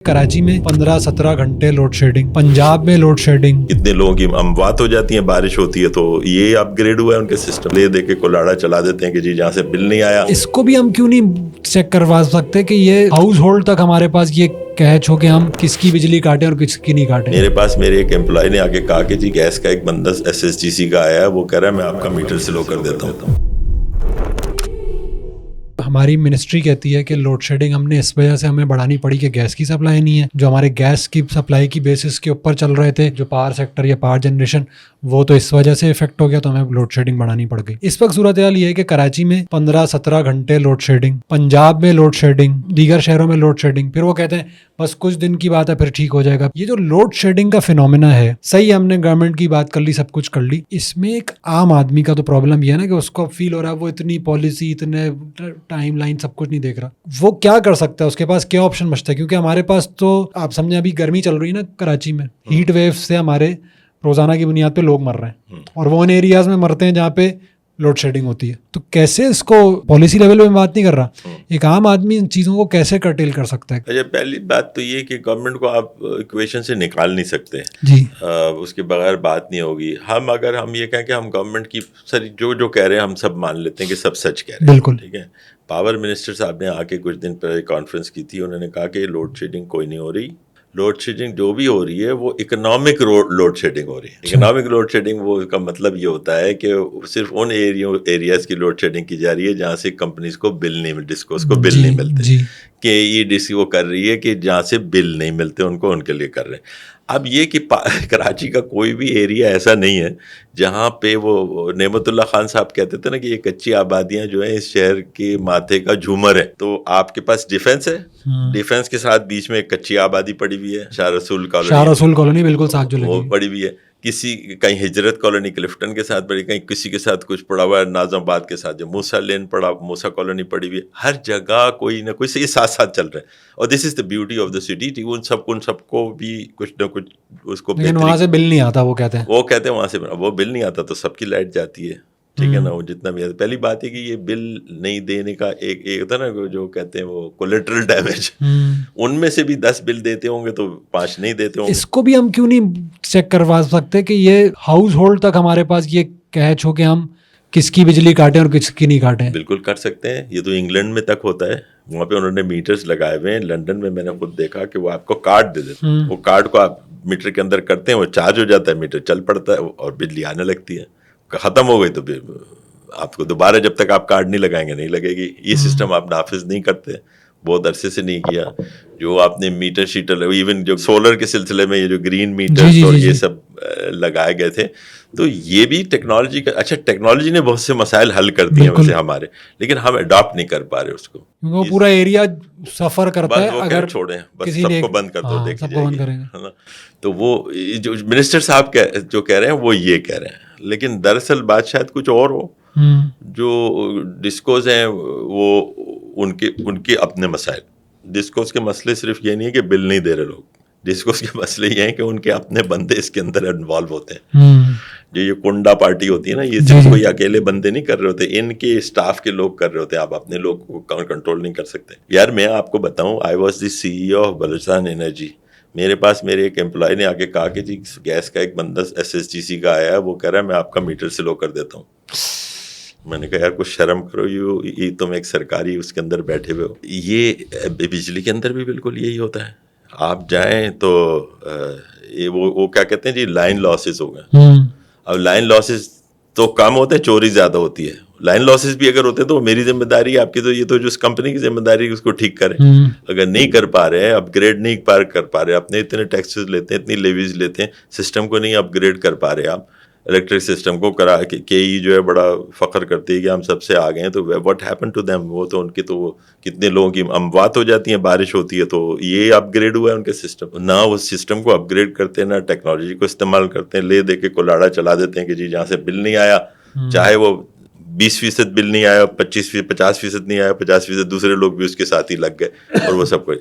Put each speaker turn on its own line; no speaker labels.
कराची में 15-17 घंटे load shedding, Punjab में लोड शेडिंग।
कितने लोगों की अमवात हो जाती है, बारिश होती है, तो ये अपग्रेड हुआ है उनके सिस्टम। ले दे के कुल्हाड़ा चला देते हैं कि जी जहाँ से बिल नहीं आया।
इसको भी हम क्यों नहीं चेक करवा सकते कि ये हाउस होल्ड तक हमारे पास ये कैच हो कि हम किसकी बिजली काटें और किसकी नहीं काटें।
मेरे पास मेरे एक एम्प्लॉय ने आके कहा कि जी गैस का एक बंदा SSGC का आया है, वो कह रहा है मैं आपका मीटर स्लो कर देता हूँ।
हमारी मिनिस्ट्री कहती है कि लोड शेडिंग हमने इस वजह से हमें बढ़ानी पड़ी कि गैस की सप्लाई नहीं है। जो हमारे गैस की सप्लाई की बेसिस के ऊपर चल रहे थे, जो पावर सेक्टर या पावर जनरेशन, वो तो इस वजह से इफेक्ट हो गया, तो हमें लोड शेडिंग बढ़ानी पड़ गई। इस वक्त सूरत हाल ये है कि कराची में 15-17 घंटे लोड शेडिंग, पंजाब में लोड शेडिंग, दीगर शहरों में लोड शेडिंग। फिर वो कहते हैं बस कुछ दिन की बात है, फिर ठीक हो जाएगा। ये जो लोड शेडिंग का फिनोमेना है, सही हमने गवर्नमेंट की बात कर ली, सब कुछ कर ली, इसमें एक आम आदमी का तो प्रॉब्लम ये है ना कि उसको फील हो रहा है वो इतनी पॉलिसी, इतने टाइम लाइन सब कुछ नहीं देख रहा। वो क्या कर सकता है, उसके पास क्या ऑप्शन बचता है? क्योंकि हमारे पास तो आप समझे अभी गर्मी चल रही है ना कराची में, हीट वेव से हमारे रोजाना की बुनियाद पे लोग मर रहे हैं, और वो उन एरियाज में मरते हैं जहाँ पे लोड शेडिंग होती है। तो कैसे इसको पॉलिसी लेवल पे बात नहीं कर रहा, एक आम आदमी इन चीज़ों को कैसे कर्टेल कर सकता है?
अच्छा, पहली बात तो ये कि गवर्नमेंट को आप इक्वेशन से निकाल नहीं सकते
जी।
उसके बगैर बात नहीं होगी। अगर हम ये कहें कि हम गवर्नमेंट की सारी जो कह रहे हैं हम सब मान लेते हैं कि सब सच कह रहे हैं,
बिल्कुल
ठीक है। पावर मिनिस्टर साहब ने आके कुछ दिन पहले कॉन्फ्रेंस की थी, उन्होंने कहा कि लोड शेडिंग कोई नहीं हो रही। लोड शेडिंग जो भी हो रही है वो इकोनॉमिक लोड शेडिंग हो रही है। इकोनॉमिक लोड शेडिंग, वो का मतलब ये होता है कि सिर्फ उन एरियाज की लोड शेडिंग की जा रही है जहाँ से कंपनीज को बिल नहीं, डिस्कोस को बिल नहीं मिलते, कि ये डिस्क वो कर रही है कि जहाँ से बिल नहीं मिलते उनको, उनके लिए कर रहे हैं। अब ये कि कराची का कोई भी एरिया ऐसा नहीं है जहाँ पे वो नेमतुल्ला खान साहब कहते थे ना कि ये कच्ची आबादियाँ जो है इस शहर के माथे का झूमर है। तो आपके पास डिफेंस है, डिफेंस के साथ बीच में एक कच्ची आबादी पड़ी हुई है, शाह रसूल कॉलोनी बिल्कुल साथ जो वो पड़ी हुई है। किसी कहीं हिजरत कॉलोनी क्लिफ्टन के साथ पड़ी, कहीं किसी के साथ कुछ पड़ा हुआ है, नाज़माबाद के साथ जो मूसा लेन पड़ा, मूसा कॉलोनी पड़ी हुई है। हर जगह कोई ना कोई से ये साथ साथ चल रहा है, और this is the beauty of the city. उन सबको भी कुछ ना कुछ उसको, लेकिन वहाँ से बिल नहीं आता, वो कहते हैं वहाँ से वो बिल नहीं आता तो सबकी लाइट जाती है, ठीक है ना। वो जितना भी पहली बात है कि ये बिल नहीं देने का एक होता है ना जो कहते हैं वो कोलेटरल डैमेज, उनमें से भी 10 बिल देते होंगे तो 5 नहीं देते होंगे।
इसको भी हम क्यों नहीं चेक करवा सकते कि ये हाउस होल्ड तक हमारे पास ये कैच हो कि हम किसकी बिजली काटें और किसकी नहीं काटें?
बिल्कुल कर सकते हैं। ये तो इंग्लैंड में तक होता है, वहाँ पे उन्होंने मीटर्स लगाए हुए हैं। लंदन में मैंने खुद देखा कि वो आपको कार्ड दे देते हैं, वो कार्ड को आप मीटर के अंदर करते हैं, वो चार्ज हो जाता है, मीटर चल पड़ता है और बिजली आने लगती है। खत्म हो गई तो आपको दोबारा जब तक आप कार्ड नहीं लगाएंगे नहीं लगेगी। ये सिस्टम आप नाफिज नहीं करते, बहुत अरसे से नहीं किया। जो आपने मीटर शीटर, इवन जो सोलर के सिलसिले में ये जो ग्रीन मीटर और ये सब लगाए गए थे, तो ये भी टेक्नोलॉजी का, अच्छा टेक्नोलॉजी ने बहुत से मसाइल हल कर दिए वैसे हमारे, लेकिन हम अडॉप्ट नहीं कर पा रहे उसको।
वो पूरा एरिया सफर करता है,
अगर छोड़ें बस सबको बंद कर दो, देखिए है ना। तो वो जो मिनिस्टर साहब जो कह रहे हैं वो ये कह रहे हैं, लेकिन दरअसल बात शायद कुछ और हो। जो डिस्कोस हैं वो उनके अपने मसाइल, डिस्कोस के मसले सिर्फ ये नहीं है कि बिल नहीं दे रहे लोग, डिस्कोस के मसले ये हैं कि उनके अपने बंदे इसके अंदर इन्वॉल्व होते हैं। जो ये कुंडा पार्टी होती है ना, ये सिर्फ कोई अकेले बंदे नहीं कर रहे होते, इनके स्टाफ के लोग कर रहे होते हैं। आप अपने लोग को कंट्रोल नहीं कर सकते। यार मैं आपको बताऊं, I was the CEO of Balochistan energy. मेरे पास मेरे एक एम्प्लॉय ने आके कहा कि जी गैस का एक बंदा SSGC का आया है, वो कह रहा है मैं आपका मीटर स्लो कर देता हूँ। मैंने कहा यार कुछ शर्म करो, ये तुम एक सरकारी उसके अंदर बैठे हुए हो। ये बिजली के अंदर भी बिल्कुल यही होता है। आप जाएं तो ये वो क्या कहते हैं जी, लाइन लॉसेस हो गए। अब लाइन लॉसेस तो कम होते हैं, चोरी ज़्यादा होती है। लाइन लॉसेस भी अगर होते हैं तो मेरी जिम्मेदारी है, आपकी तो ये तो जो कंपनी की जिम्मेदारी है उसको ठीक करें। अगर नहीं कर पा रहे हैं, अपग्रेड नहीं कर पा रहे, अपने इतने टैक्सेस लेते हैं, इतनी लेवीज लेते हैं, सिस्टम को नहीं अपग्रेड कर पा रहे आप, इलेक्ट्रिक सिस्टम को करा के जो है बड़ा फख्र करती है कि हम सबसे आ गए हैं, तो व्हाट हैपन टू देम? वो तो उनकी तो कितने लोगों की अमवात हो जाती है, बारिश होती है, तो ये अपग्रेड हुआ है उनके सिस्टम। ना वो सिस्टम को अपग्रेड करते हैं, ना टेक्नोलॉजी को इस्तेमाल करते हैं, ले दे के कुल्हाड़ा चला देते हैं कि जी जहाँ से बिल नहीं आया, चाहे वो 20% बिल नहीं आया, 50% नहीं आया, 50% दूसरे लोग भी उसके साथ ही लग गए और वो सब कुछ।